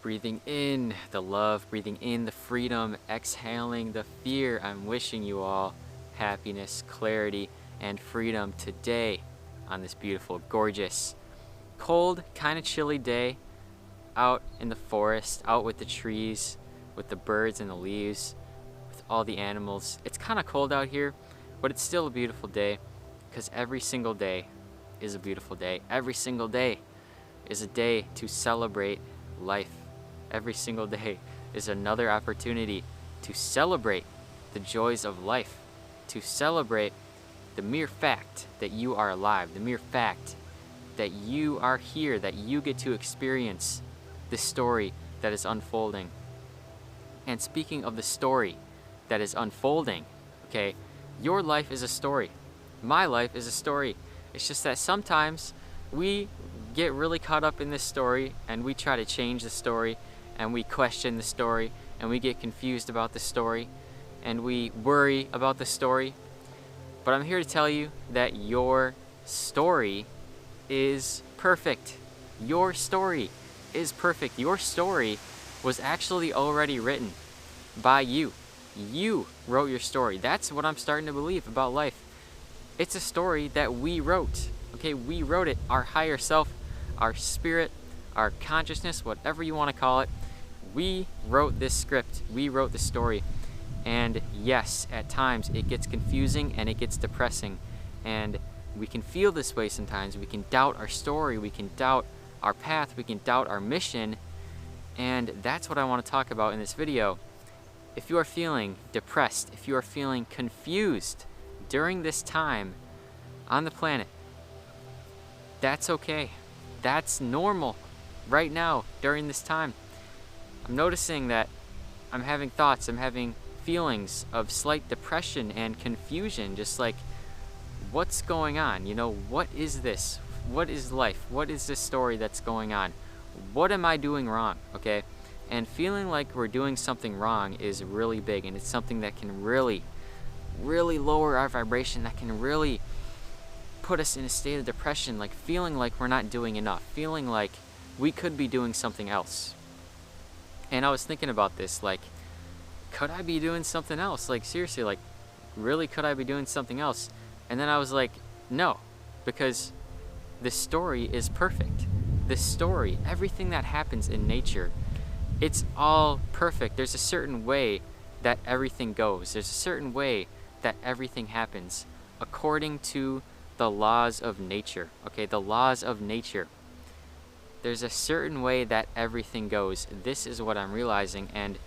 Breathing in the love, breathing in the freedom, exhaling the fear. I'm wishing you all happiness, clarity, and freedom today on this beautiful, gorgeous, cold, kind of chilly day out in the forest, out with the trees, with the birds and the leaves, with all the animals. It's kind of cold out here, but it's still a beautiful day because every single day is a beautiful day. Every single day is a day to celebrate life. Every single day is another opportunity to celebrate the joys of life, to celebrate the mere fact that you are alive, the mere fact that you are here, that you get to experience the story that is unfolding. And speaking of the story that is unfolding, okay, your life is a story. My life is a story. It's just that sometimes we get really caught up in this story and we try to change the story and we question the story and we get confused about the story and we worry about the story. But I'm here to tell you that your story is perfect. Your story is perfect. Your story was actually already written by you. You wrote your story. That's what I'm starting to believe about life. It's a story that we wrote. Okay, we wrote it. Our higher self, our spirit, our consciousness, whatever you want to call it. We wrote this script. We wrote the story. And yes, at times it gets confusing and it gets depressing. And we can feel this way sometimes. We can doubt our story. We can doubt our path. We can doubt our mission. And that's what I want to talk about in this video. If you are feeling depressed, if you are feeling confused during this time on the planet, that's okay. That's normal right now during this time. I'm noticing that I'm having thoughts, I'm having feelings of slight depression and confusion, just like, what's going on? You know, what is this? What is life? What is this story that's going on? What am I doing wrong? Okay? And feeling like we're doing something wrong is really big, and it's something that can really lower our vibration, that can really put us in a state of depression, like feeling like we're not doing enough, feeling like we could be doing something else. And I was thinking about this, like, could I be doing something else? Like, seriously, like, really, could I be doing something else? And then I was like, no, because the story is perfect. The story, everything that happens in nature, it's all perfect. There's a certain way that everything goes. There's a certain way that everything happens according to the laws of nature. Okay, the laws of nature. There's a certain way that everything goes. This is what I'm realizing, and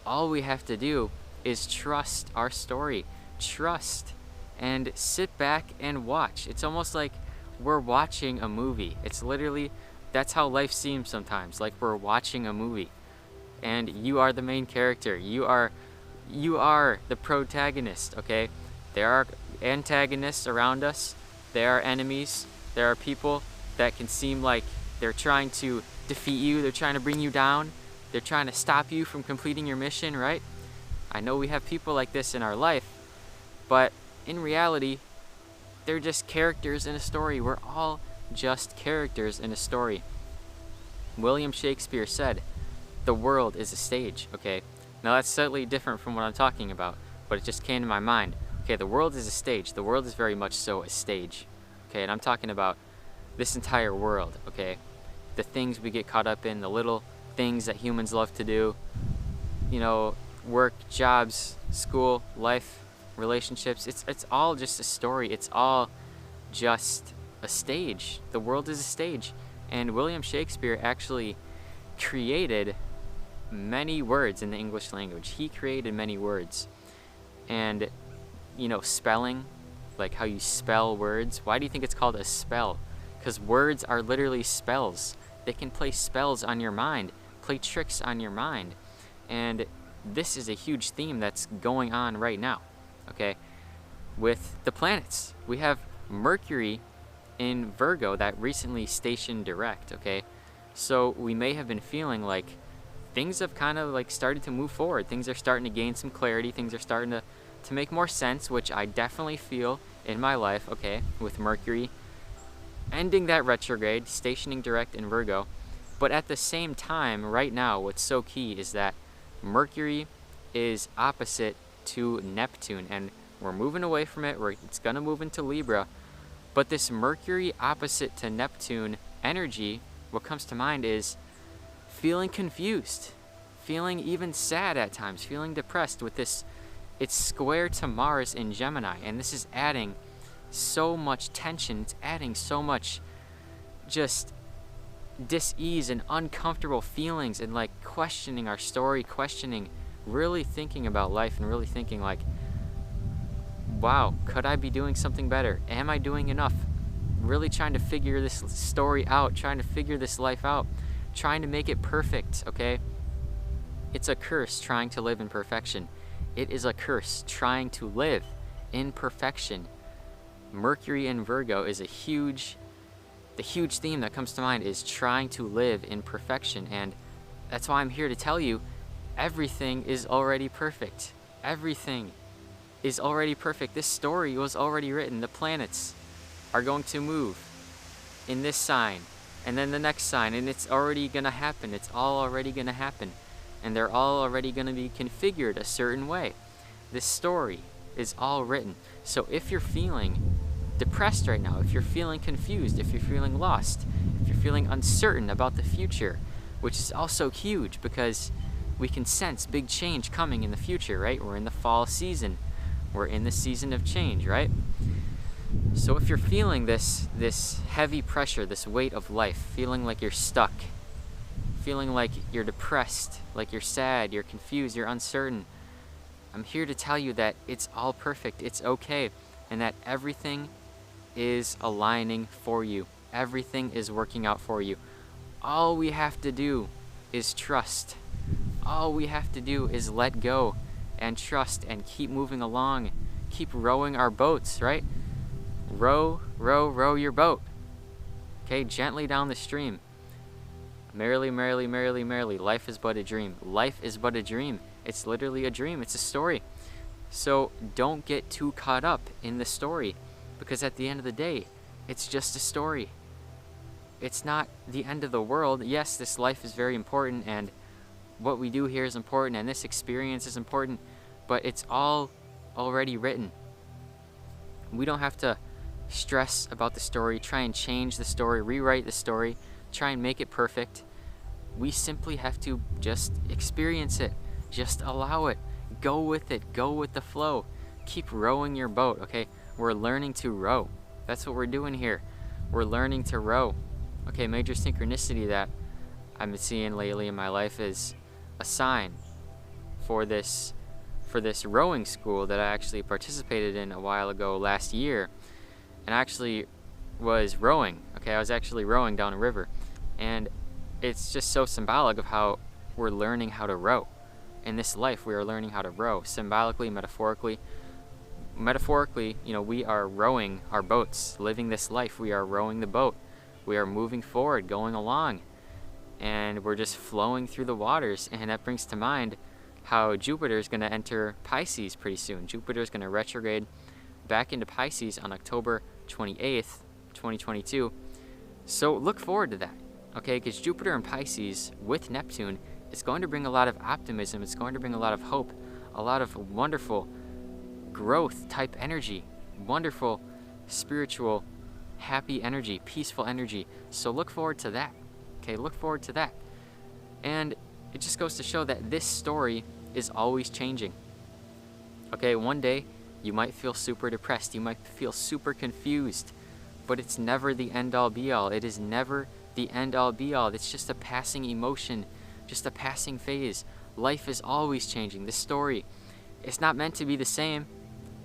all we have to do is trust our story. Trust and sit back and watch. It's almost like we're watching a movie. It's literally, that's how life seems sometimes, like we're watching a movie. And you are the main character. You are the protagonist, okay? There are antagonists around us. There are enemies. There are people that can seem like they're trying to defeat you. They're trying to bring you down. They're trying to stop you from completing your mission, right? I know we have people like this in our life, but in reality, they're just characters in a story. We're all just characters in a story. William Shakespeare said, the world is a stage, okay? Now that's slightly different from what I'm talking about, but it just came to my mind. Okay, the world is a stage. The world is very much so a stage, okay? And I'm talking about this entire world, okay? The things we get caught up in, the little things that humans love to do, you know, work, jobs, school, life, relationships. It's all just a story. It's all just a stage. The world is a stage. And William Shakespeare actually created many words in the English language. He created many words. And, you know, spelling, like how you spell words. Why do you think it's called a spell? Because words are literally spells. They can play spells on your mind, play tricks on your mind. And this is a huge theme that's going on right now, okay? With the planets. We have Mercury in Virgo that recently stationed direct, okay? So we may have been feeling like things have kind of like started to move forward. Things are starting to gain some clarity. Things are starting to make more sense, which I definitely feel in my life, okay, with Mercury ending that retrograde, stationing direct in Virgo. But at the same time, right now, what's so key is that Mercury is opposite to Neptune, and we're moving away from it. It's going to move into Libra. But this Mercury opposite to Neptune energy, what comes to mind is feeling confused, feeling even sad at times, feeling depressed with this. It's square to Mars in Gemini, and this is adding so much tension. It's adding so much just dis-ease and uncomfortable feelings, and like questioning our story, questioning, really thinking about life, and really thinking like, wow, could I be doing something better? Am I doing enough? Really trying to figure this story out, trying to figure this life out, trying to make it perfect, okay? It's a curse trying to live in perfection. It is a curse trying to live in perfection. Mercury in Virgo is the huge theme that comes to mind is trying to live in perfection. And that's why I'm here to tell you, everything is already perfect. Everything is already perfect. This story was already written. The planets are going to move in this sign and then the next sign, and it's already going to happen. It's all already going to happen. And they're all already going to be configured a certain way. This story is all written. So if you're feeling depressed right now, if you're feeling confused, if you're feeling lost, if you're feeling uncertain about the future, which is also huge because we can sense big change coming in the future, right? We're in the fall season. We're in the season of change, right? So if you're feeling this heavy pressure, this weight of life, feeling like you're stuck, feeling like you're depressed, like you're sad, you're confused, you're uncertain, I'm here to tell you that it's all perfect, it's okay, and that everything is aligning for you. Everything is working out for you. All we have to do is trust. All we have to do is let go and trust and keep moving along. Keep rowing our boats, right? Row, row, row your boat. Okay, gently down the stream. Merrily, merrily, merrily, merrily. Life is but a dream. Life is but a dream. It's literally a dream. It's a story. So don't get too caught up in the story, because at the end of the day, it's just a story. It's not the end of the world. Yes, this life is very important, and what we do here is important, and this experience is important, but it's all already written. We don't have to stress about the story, try and change the story, rewrite the story, try and make it perfect. We simply have to just experience it, just allow it, go with it, go with the flow. Keep rowing your boat, okay? We're learning to row. That's what we're doing here. We're learning to row. Okay, major synchronicity that I've been seeing lately in my life is a sign for this rowing school that I actually participated in a while ago last year. And I actually was rowing. Okay, I was actually rowing down a river. And it's just so symbolic of how we're learning how to row. In this life, we are learning how to row. Symbolically, metaphorically. Metaphorically, we are rowing our boats. Living this life, we are rowing the boat. We are moving forward, going along. And we're just flowing through the waters. And that brings to mind how Jupiter is going to enter Pisces pretty soon. Jupiter is going to retrograde back into Pisces on October 28th, 2022. So look forward to that, okay? Because Jupiter and Pisces with Neptune is going to bring a lot of optimism. It's going to bring a lot of hope, a lot of wonderful growth type energy, wonderful spiritual, happy energy, peaceful energy. So look forward to that, okay? Look forward to that. And it just goes to show that this story is always changing. Okay, one day you might feel super depressed, you might feel super confused, but it's never the end-all be-all. It is never the end-all be-all. It's just a passing emotion, just a passing phase. Life is always changing. This story, it's not meant to be the same,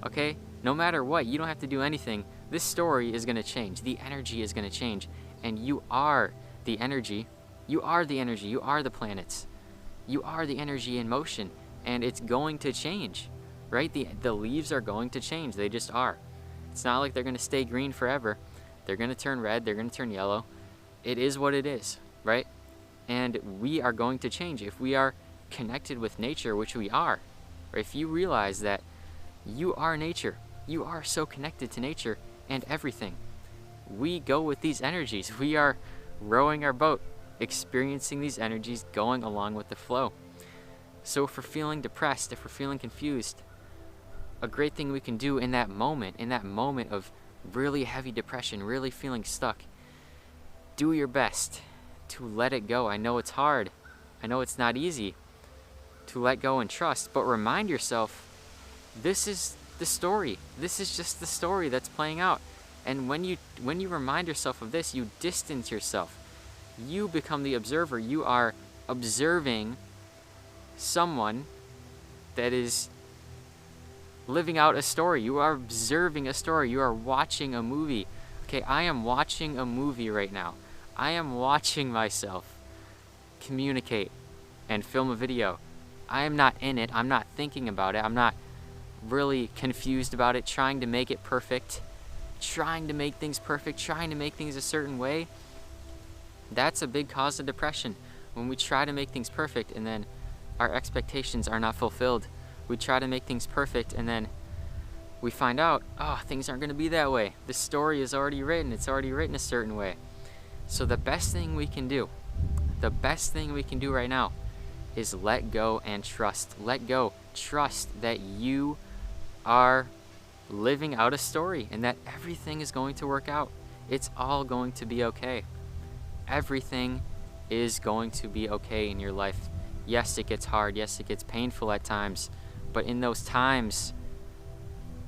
okay? No matter what, you don't have to do anything. This story is going to change. The energy is going to change, and you are the energy. You are the energy. You are the planets. You are the energy in motion, and it's going to change, right? The leaves are going to change. They just are. It's not like they're going to stay green forever. They're going to turn red. They're going to turn yellow. It is what it is, right? And we are going to change if we are connected with nature, which we are. Or if you realize that you are nature, you are so connected to nature and everything. We go with these energies. We are rowing our boat. experiencing these energies, going along with the flow. So if we're feeling depressed, if we're feeling confused, a great thing we can do in that moment of really heavy depression, really feeling stuck, do your best to let it go. I know it's hard. I know it's not easy to let go and trust, but remind yourself, this is the story. This is just the story that's playing out. And when you remind yourself of this, you distance yourself. You become the observer. You are observing someone that is living out a story. You are observing a story. You are watching a movie. Okay, I am watching a movie right now. I am watching myself communicate and film a video. I am not in it. I'm not thinking about it. I'm not really confused about it, trying to make it perfect, trying to make things perfect, trying to make things a certain way. That's a big cause of depression. When we try to make things perfect and then our expectations are not fulfilled. We try to make things perfect and then we find out, oh, things aren't going to be that way. The story is already written. It's already written a certain way. So the best thing we can do right now is let go and trust. Let go. Trust that you are living out a story and that everything is going to work out. It's all going to be okay. Everything is going to be okay in your life. Yes, it gets hard. Yes, it gets painful at times. But in those times,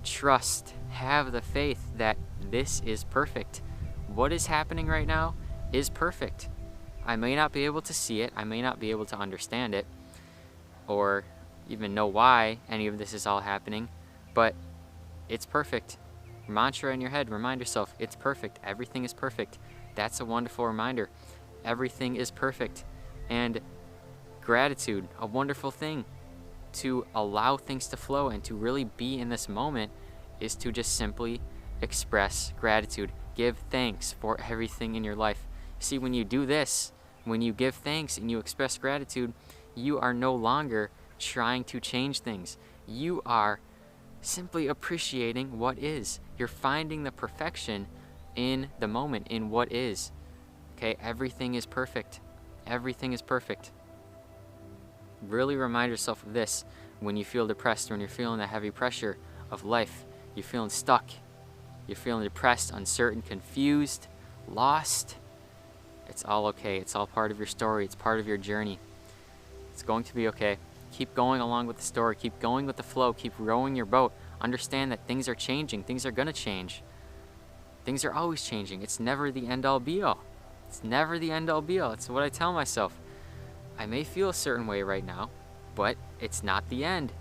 trust, have the faith that this is perfect. What is happening right now is perfect. I may not be able to see it. I may not be able to understand it or even know why any of this is all happening, but it's perfect. Mantra in your head, remind yourself, it's perfect. Everything is perfect. That's a wonderful reminder. Everything is perfect. And gratitude, a wonderful thing. To allow things to flow and to really be in this moment is to just simply express gratitude. Give thanks for everything in your life. See, when you do this, when you give thanks and you express gratitude, you are no longer trying to change things. You are simply appreciating what is. You're finding the perfection in the moment, in what is. Okay, everything is perfect. Everything is perfect. Really remind yourself of this when you feel depressed, when you're feeling the heavy pressure of life, you're feeling stuck, you're feeling depressed, uncertain, confused, lost. It's all okay. It's all part of your story. It's part of your journey. It's going to be okay. Keep going along with the story. Keep going with the flow. Keep rowing your boat. Understand that things are changing. Things are going to change. Things are always changing. It's never the end-all be-all. It's never the end-all be-all. It's what I tell myself. I may feel a certain way right now, but it's not the end.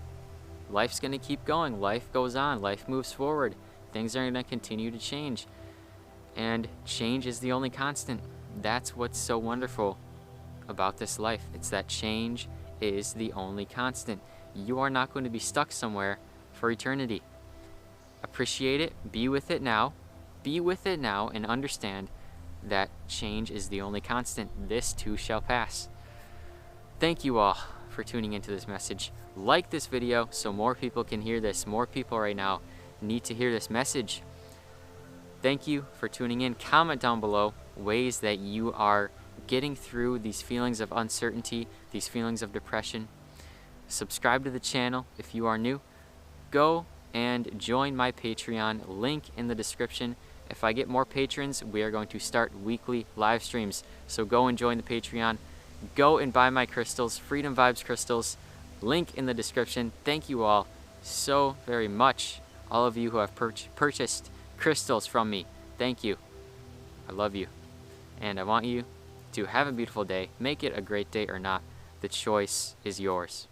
Life's going to keep going. Life goes on. Life moves forward. Things are going to continue to change. And change is the only constant. That's what's so wonderful about this life. It's that change is the only constant. You are not going to be stuck somewhere for eternity. Appreciate it. Be with it now. Be with it now and understand that change is the only constant. This too shall pass. Thank you all for tuning into this message. Like this video so more people can hear this. More people right now need to hear this message. Thank you for tuning in. Comment down below ways that you are getting through these feelings of uncertainty, these feelings of depression. Subscribe to the channel if you are new. Go and join my Patreon, link in the description. If I get more patrons, we are going to start weekly live streams. So go and join the Patreon. Go and buy my crystals, Freedom Vibes crystals, link in the description. Thank you all so very much, all of you who have purchased crystals from me. Thank you. I love you. And I want you to have a beautiful day. Make it a great day or not. The choice is yours.